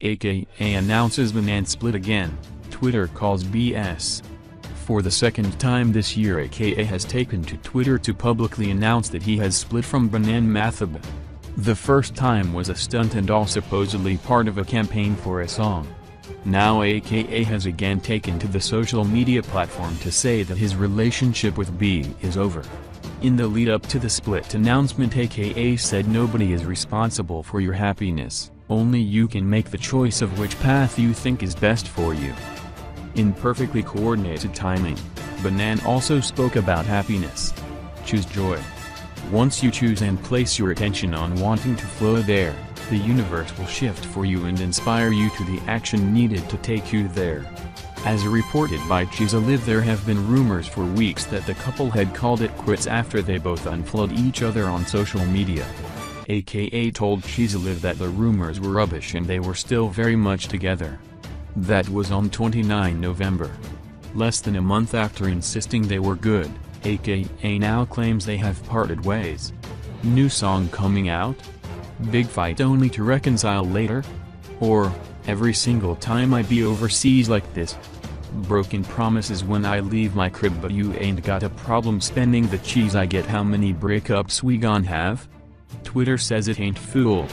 AKA announces Bonang split again, Twitter calls BS. For the second time this year, AKA has taken to Twitter to publicly announce that he has split from Bonang Break. The first time was a stunt and all supposedly part of a campaign for a song. Now AKA has again taken to the social media platform to say that his relationship with B is over. In the lead-up to the split announcement, AKA said nobody is responsible for your happiness, only you can make the choice of which path you think is best for you. In perfectly coordinated timing, Bonang also spoke about happiness. Choose joy. Once you choose and place your attention on wanting to flow there, the universe will shift for you and inspire you to the action needed to take you there. As reported by Xolani, there have been rumors for weeks that the couple had called it quits after they both unfollowed each other on social media. AKA told Xolani that the rumors were rubbish and they were still very much together. That was on 29 November. Less than a month after insisting they were good, AKA now claims they have parted ways. New song coming out? Big fight only to reconcile later? Or, every single time I be overseas like this? Broken promises when I leave my crib, but you ain't got a problem spending the cheese I get. How many breakups we gon' have? Twitter says it ain't fool.